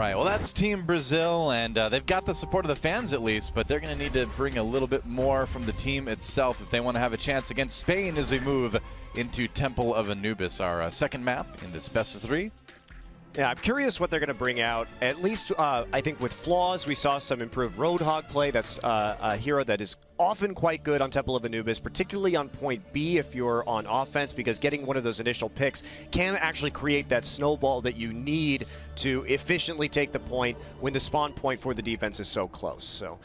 Right, well that's Team Brazil, and they've got the support of the fans at least, but they're going to need to bring a little bit more from the team itself if they want to have a chance against Spain as we move into Temple of Anubis, our second map in this best of 3. Yeah, I'm curious what they're going to bring out. At least, I think with flaws, we saw some improved Roadhog play. That's a hero that is often quite good on Temple of Anubis, particularly on point B if you're on offense, because getting one of those initial picks can actually create that snowball that you need to efficiently take the point when the spawn point for the defense is so close. So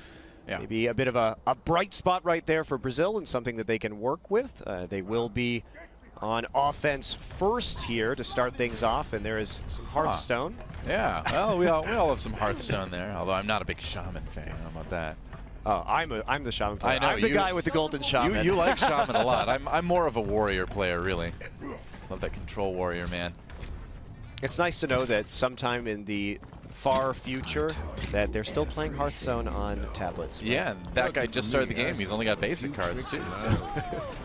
yeah, maybe a bit of a bright spot right there for Brazil and something that they can work with. They will be on offense first here to start things off, and there is some Hearthstone. Yeah, well, we all have some Hearthstone there, although I'm not a big Shaman fan. How about that? Oh, I'm the Shaman player. I know, I'm the guy with the golden Shaman. You like Shaman a lot. I'm more of a warrior player, really. Love that control warrior, man. It's nice to know that sometime in the far future that they're still playing Hearthstone on tablets. Right? Yeah, and that guy just started the game. He's only got basic cards too. So.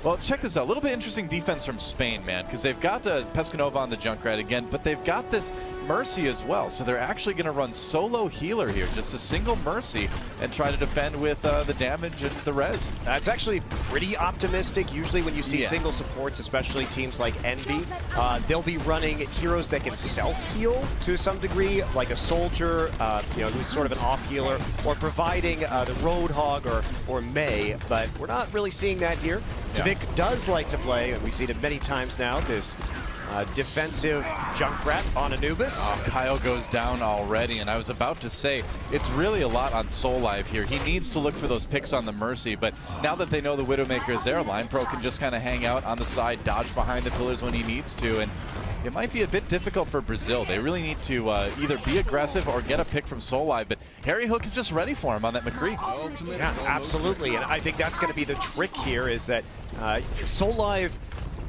Well, check this out. A little bit interesting defense from Spain, man, because they've got Pescanova on the Junkrat again, but they've got this Mercy as well. So they're actually going to run solo healer here, just a single Mercy, and try to defend with the damage and the res. That's actually pretty optimistic. Usually when you see single supports, especially teams like Envy, they'll be running heroes that can self-heal to some degree, like a soldier, who's sort of an off healer, or providing the Roadhog or May, but we're not really seeing that here. Yeah. Tvik does like to play, and we've seen it many times now, this defensive Junkrat on Anubis. Oh, Kyle goes down already, and I was about to say, it's really a lot on Soullive here. He needs to look for those picks on the Mercy, but now that they know the Widowmaker is there, LinePro can just kind of hang out on the side, dodge behind the pillars when he needs to, and it might be a bit difficult for Brazil. They really need to either be aggressive or get a pick from Soullive, but Harry Hook is just ready for him on that McCree. Yeah, absolutely, and I think that's going to be the trick here, is that Soullive,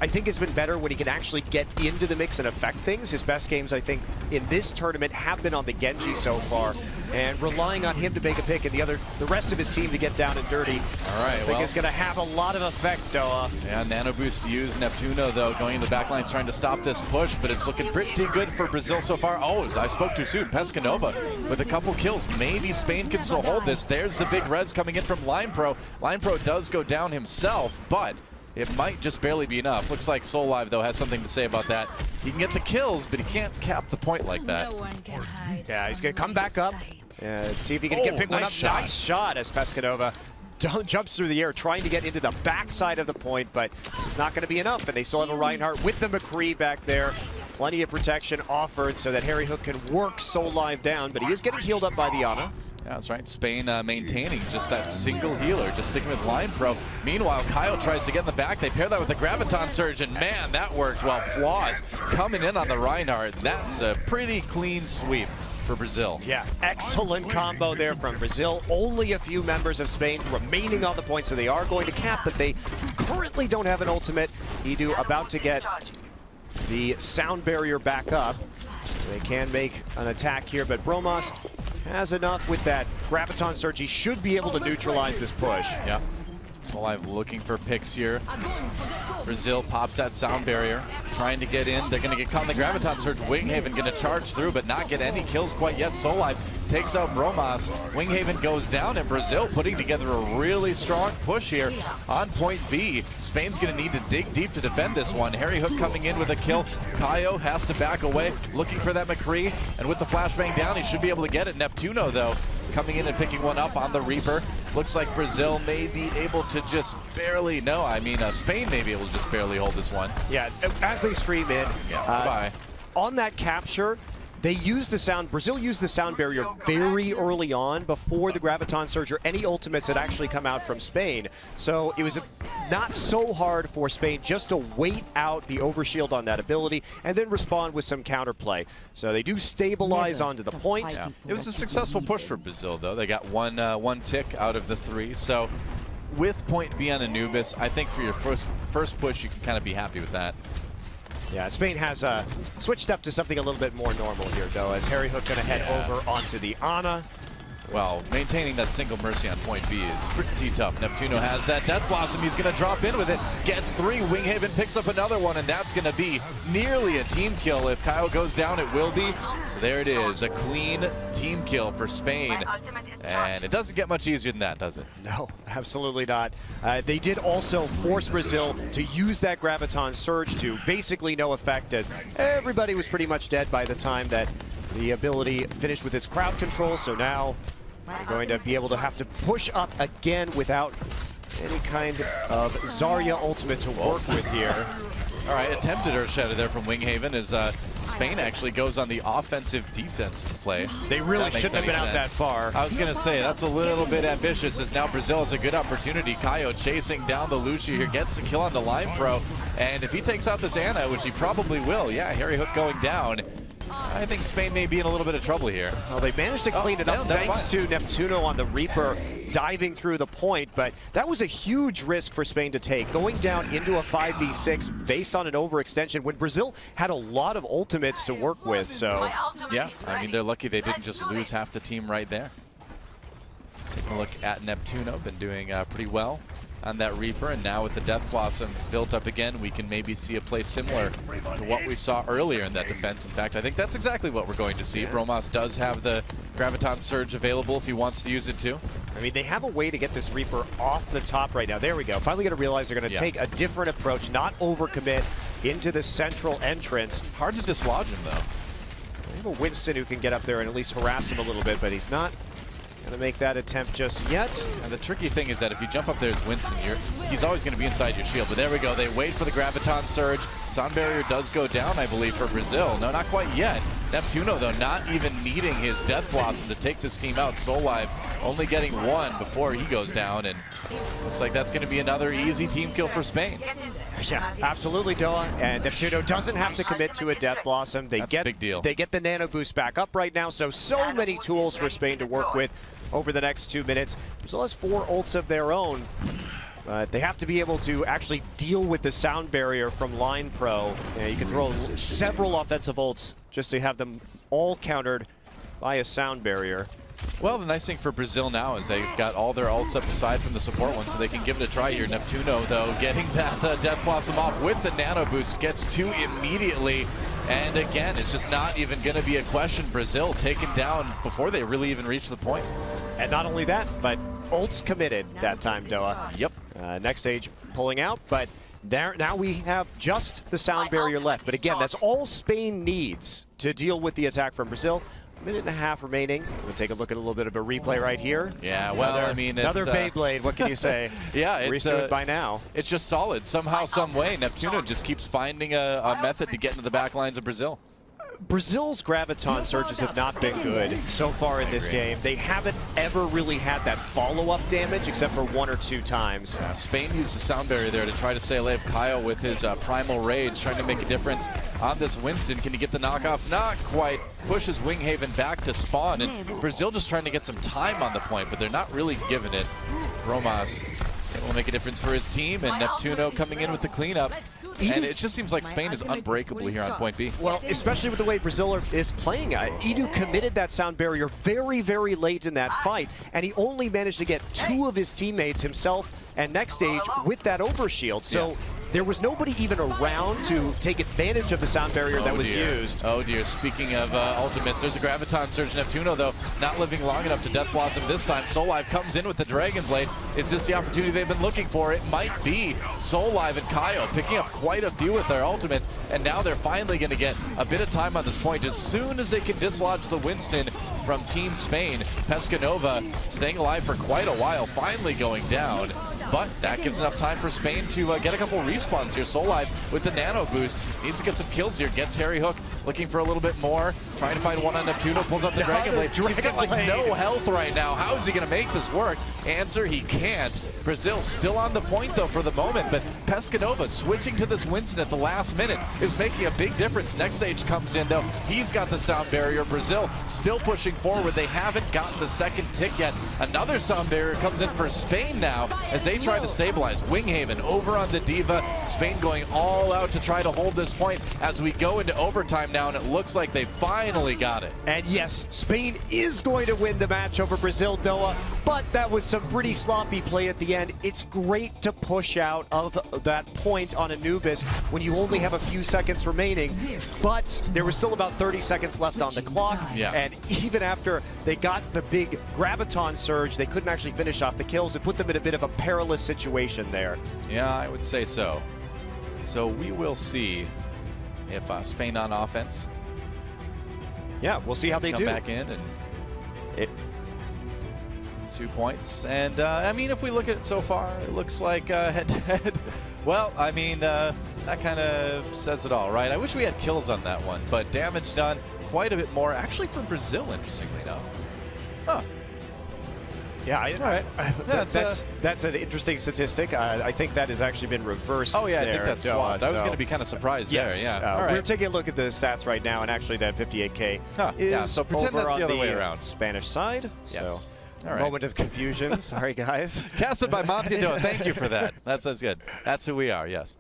I think, has been better when he can actually get into the mix and affect things. His best games, I think, in this tournament have been on the Genji so far, and relying on him to make a pick and the rest of his team to get down and dirty. All right, I think it's going to have a lot of effect, Doa. Yeah, Nano Boost used. Neptuno, though, going into the back line trying to stop this push, but it's looking pretty good for Brazil so far. Oh, I spoke too soon. Pescanova with a couple kills. Maybe Spain can still hold this. There's the big res coming in from LinePro. LinePro does go down himself, but it might just barely be enough. Looks like Soullive, though, has something to say about that. He can get the kills, but he can't cap the point like that. Yeah, he's going to come back up and see if he can pick one up. Shot. Nice shot as Pescanova jumps through the air, trying to get into the backside of the point, but it's not going to be enough, and they still have a Reinhardt with the McCree back there. Plenty of protection offered so that Harry Hook can work Soullive down, but he is getting healed up by the Ana. Yeah, that's right. Spain maintaining just that single healer, just sticking with LinePro. Meanwhile, Kyle tries to get in the back. They pair that with the Graviton Surge, and man, that worked well. Flaws coming in on the Reinhardt. That's a pretty clean sweep for Brazil. Yeah, excellent combo there from Brazil. Only a few members of Spain remaining on the point, so they are going to cap, but they currently don't have an ultimate. Edu about to get the sound barrier back up. They can make an attack here, but Bromos has enough with that Graviton Surge. He should be able to neutralize this push. Yeah. Soullive looking for picks here. Brazil pops that sound barrier, trying to get in. They're going to get caught in the Graviton Surge. Winghaven going to charge through, but not get any kills quite yet. Soullive takes out Bromos. Winghaven goes down, and Brazil putting together a really strong push here on point B. Spain's going to need to dig deep to defend this one. Harry Hook coming in with a kill. Kaio has to back away, looking for that McCree, and with the flashbang down, he should be able to get it. Neptuno, though, coming in and picking one up on the Reaper. Looks like Brazil may be able to just barely, Spain may be able to just barely hold this one. Yeah, as they stream in, on that capture, they used Brazil used the sound barrier very early on before the Graviton Surge or any ultimates had actually come out from Spain. So it was not so hard for Spain just to wait out the overshield on that ability and then respond with some counterplay. So they do stabilize onto the point. Yeah. It was a successful push for Brazil, though. They got one tick out of the 3. So with point B on Anubis, I think for your first push, you can kind of be happy with that. Yeah, Spain has switched up to something a little bit more normal here, though, as Harry Hook going to head over onto the Ana. Well, maintaining that single Mercy on point B is pretty tough. Neptuno has that Death Blossom. He's going to drop in with it. Gets 3. Winghaven picks up another one, and that's going to be nearly a team kill. If Kyle goes down, it will be. So there it is, a clean team kill for Spain. And it doesn't get much easier than that, does it? No, absolutely not. They did also force Brazil to use that Graviton Surge to basically no effect, as everybody was pretty much dead by the time that the ability finished with its crowd control. So now they're going to be able to have to push up again without any kind of Zarya ultimate to work with here. All right, attempted Earth Shatter there from Winghaven as Spain actually goes on the offensive-defensive play. They really shouldn't have been out that far. I was going to say, that's a little bit ambitious, as now Brazil has a good opportunity. Kaio chasing down the Lucio here, gets the kill on the Line Pro, and if he takes out this Ana, which he probably will, yeah, Harry Hook going down, I think Spain may be in a little bit of trouble here. Well, they managed to clean it up thanks to Neptuno on the Reaper diving through the point, but that was a huge risk for Spain to take, going down into a 5v6 based on an overextension when Brazil had a lot of ultimates to work with. So yeah, I mean, they're lucky they didn't just lose half the team right there. Taking a look at Neptuno, been doing pretty well on that Reaper, and now with the Death Blossom built up again, we can maybe see a play similar to what we saw earlier in that defense. In fact, I think that's exactly what we're going to see. Bromas does have the Graviton Surge available if he wants to use it too. I mean, they have a way to get this Reaper off the top right now. There we go. Finally going to realize they're going to take a different approach, not overcommit into the central entrance. Hard to dislodge him though. We have a Winston who can get up there and at least harass him a little bit, but he's not going to make that attempt just yet. And the tricky thing is that if you jump up there as Winston, he's always going to be inside your shield. But there we go. They wait for the Graviton Surge. Sound barrier does go down, I believe, for Brazil. No, not quite yet. Neptuno, though, not even needing his Death Blossom to take this team out. Solive only getting 1 before he goes down. And looks like that's going to be another easy team kill for Spain. Yeah, absolutely, Doa. And Neptuno doesn't have to commit to a Death Blossom. That's a big deal. They get the Nano Boost back up right now. So many tools for Spain to work with over the next 2 minutes. Brazil has 4 ults of their own. They have to be able to actually deal with the sound barrier from Line Pro. You can throw several offensive ults just to have them all countered by a sound barrier. Well, the nice thing for Brazil now is they've got all their ults up aside from the support one, so they can give it a try here. Neptuno, though, getting that Death Blossom off with the Nano Boost, gets 2 immediately. And again, it's just not even going to be a question. Brazil taken down before they really even reach the point. And not only that, but ults committed that time, Doa. Yep. Next stage pulling out, but now we have just the sound barrier left. But again, that's all Spain needs to deal with the attack from Brazil. 1.5 minutes remaining. We'll take a look at a little bit of a replay right here. Yeah, well, I mean, it's another Beyblade. What can you say? Yeah, it's we're used to it by now. It's just solid. Somehow, some way, Neptuno just keeps finding a method to get into the back lines of Brazil. Brazil's Graviton Surges have not been good so far in this game. They haven't ever really had that follow-up damage except for 1 or 2 times. Spain used the sound barrier there to try to stay alive. Kyle with his Primal Rage trying to make a difference on this Winston. Can he get the knockoffs? Not quite. Pushes Winghaven back to spawn, and Brazil just trying to get some time on the point, but they're not really giving it. Bromas will make a difference for his team, and Neptuno coming in with the cleanup. And it just seems like Spain is unbreakable here on point B. Well, especially with the way Brazil is playing. Edu committed that sound barrier very, very late in that fight, and he only managed to get 2 of his teammates, himself and Next Stage, with that overshield. So there was nobody even around to take advantage of the sound barrier that was used. Oh dear, speaking of ultimates, there's a Graviton Surge. Neptuno, though, not living long enough to Death Blossom this time. Solive comes in with the Dragon Blade. Is this the opportunity they've been looking for? It might be. Solive and Kaio picking up quite a few with their ultimates, and now they're finally going to get a bit of time on this point. As soon as they can dislodge the Winston from Team Spain, Pescanova staying alive for quite a while, finally going down. But that gives enough time for Spain to get a couple respawns here. Solive with the Nano Boost needs to get some kills here. Gets Harry Hook looking for a little bit more. Trying to find one on Neptuno. Pulls up the Dragon Blade. He's got like no health right now. How is he going to make this work? Answer, he can't. Brazil still on the point though for the moment, but Pescanova switching to this Winston at the last minute is making a big difference. Next stage comes in though. He's got the sound barrier. Brazil still pushing forward. They haven't gotten the second tick yet. Another sound barrier comes in for Spain now as they try to stabilize. Winghaven over on the Diva. Spain going all out to try to hold this point as we go into overtime now, and it looks like they finally got it. And yes, Spain is going to win the match over Brazil, Doa, but that was some pretty sloppy play at the end. It's great to push out of that point on Anubis when you only have a few seconds remaining, but there was still about 30 seconds left on the clock, and even after they got the big Graviton surge, they couldn't actually finish off the kills. It put them in a bit of a perilous situation there. Yeah, I would say so. So we will see if Spain on offense. Yeah, we'll see how they come do. back in, and it's 2 points. And I mean, if we look at it so far, it looks like head-to-head. Well, I mean, that kind of says it all, right? I wish we had kills on that one, but damage done quite a bit more, actually, for Brazil, interestingly enough. Huh. Yeah, that's an interesting statistic. I think that has actually been reversed. Oh yeah, there, I think that's swapped. I was going to be kind of surprised there. Yeah. All right. We're taking a look at the stats right now, and actually that 58K is yeah. So pretend over that's the on other way around. Spanish side. Yes. So, all right. Moment of confusion. Sorry, guys. Casted by Monty Doa. Thank you for that. That's good. That's who we are. Yes.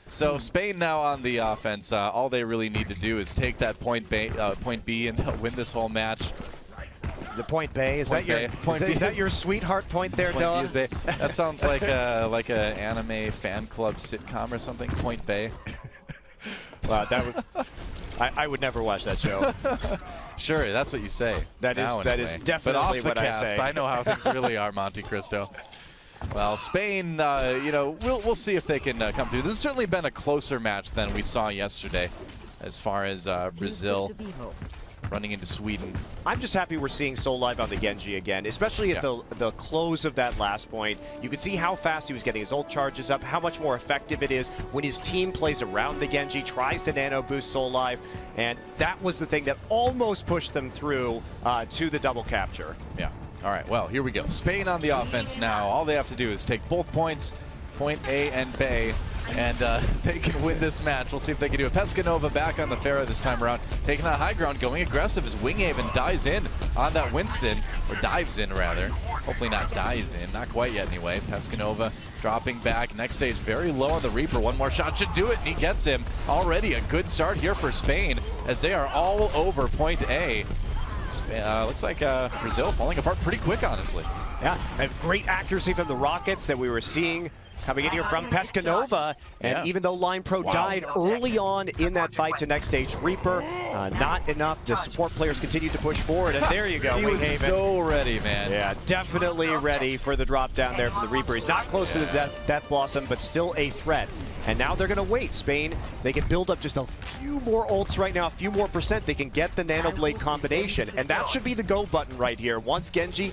So Spain now on the offense. All they really need to do is take that point B, and they'll win this whole match. The Point Bay, is that your sweetheart point there, Doa? That sounds like a anime fan club sitcom or something. Point Bay. Wow, that would. I would never watch that show. Sure, that's what you say. That is definitely what I say. I know how things really are, Monte Cristo. Well, Spain, you know, we'll see if they can come through. This has certainly been a closer match than we saw yesterday, as far as Brazil running into Sweden. I'm just happy we're seeing Soul Live on the Genji again, especially at the close of that last point. You could see how fast he was getting his ult charges up, how much more effective it is when his team plays around the Genji, tries to nano boost Soul Live, and that was the thing that almost pushed them through to the double capture. Yeah. All right, well, here we go. Spain on the offense now. All they have to do is take both points, point A and B, and they can win this match. We'll see if they can do it. Pescanova back on the Pharah this time around, taking that high ground, going aggressive as Winghaven dives in on that Winston, or dives in rather. Hopefully not dies in, not quite yet anyway. Pescanova dropping back. Next stage very low on the Reaper. One more shot should do it, and he gets him. Already a good start here for Spain as they are all over point A. Looks like Brazil falling apart pretty quick, honestly. Yeah, and great accuracy from the Rockets that we were seeing coming in here from Pescanova. And even though Line Pro died early on in that fight to next stage Reaper, not enough. The support players continued to push forward, and there you go, He was so ready, man. Yeah, definitely ready for the drop down there from the Reaper. He's not close to the Death Blossom, but still a threat. And now they're going to wait. Spain, they can build up just a few more ults right now, a few more percent. They can get the Nano Blade combination. And that should be the go button right here. Once Genji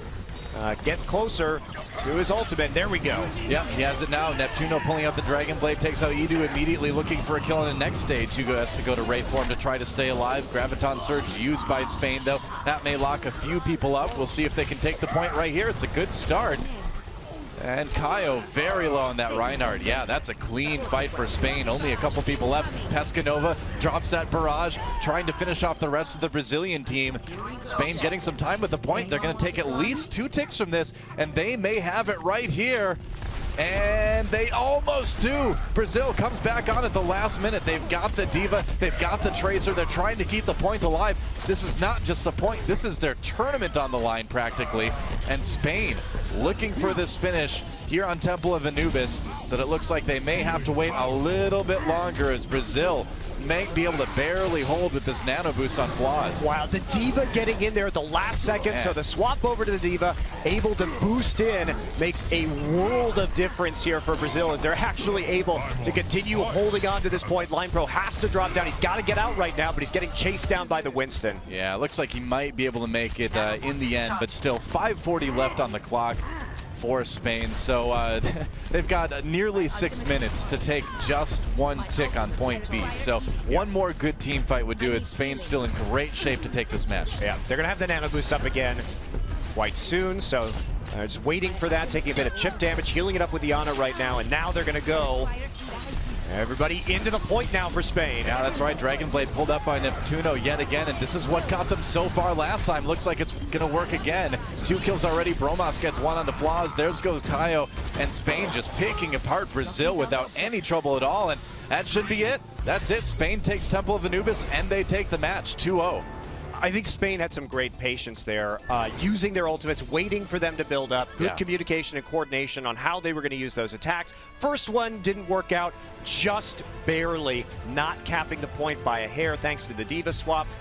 gets closer to his ultimate, there we go. Yeah, he has it now. Neptuno pulling out the Dragon Blade, takes out Edu, immediately looking for a kill in the next stage. Hugo has to go to Wraith form to try to stay alive. Graviton Surge used by Spain, though. That may lock a few people up. We'll see if they can take the point right here. It's a good start. And Kaio very low on that Reinhardt. Yeah, that's a clean fight for Spain. Only a couple people left. Pescanova drops that barrage, trying to finish off the rest of the Brazilian team. Spain getting some time with the point. They're going to take at least 2 ticks from this, and they may have it right here. And they almost do. Brazil comes back on at the last minute. They've got the Diva, they've got the Tracer. They're trying to keep the point alive. This is not just the point, this is their tournament on the line practically. And Spain looking for this finish here on Temple of Anubis, that it looks like they may have to wait a little bit longer as Brazil may be able to barely hold with this nano boost on Flaws. Wow, the Diva getting in there at the last second, so the swap over to the Diva, able to boost in, makes a world of difference here for Brazil as they're actually able to continue holding on to this point. Line Pro has to drop down. He's got to get out right now, but he's getting chased down by the Winston. Yeah, it looks like he might be able to make it in the end, but still 5:40 left on the clock for Spain. So they've got nearly 6 minutes to take just 1 tick on point B. So one more good team fight would do it. Spain's still in great shape to take this match. Yeah, they're going to have the nano boost up again quite soon. So just waiting for that, taking a bit of chip damage, healing it up with the Ana right now. And now they're going to go Everybody into the point now for Spain. Yeah, that's right. Dragonblade pulled up by Neptuno yet again, and this is what got them so far last time. Looks like it's going to work again. 2 kills already. Bromos gets 1 onto Flaws. There goes Kaio, and Spain just picking apart Brazil without any trouble at all, and that should be it. That's it. Spain takes Temple of Anubis, and they take the match 2-0. I think Spain had some great patience there, using their ultimates, waiting for them to build up, good communication and coordination on how they were going to use those attacks. First one didn't work out, just barely, not capping the point by a hair thanks to the Diva swap.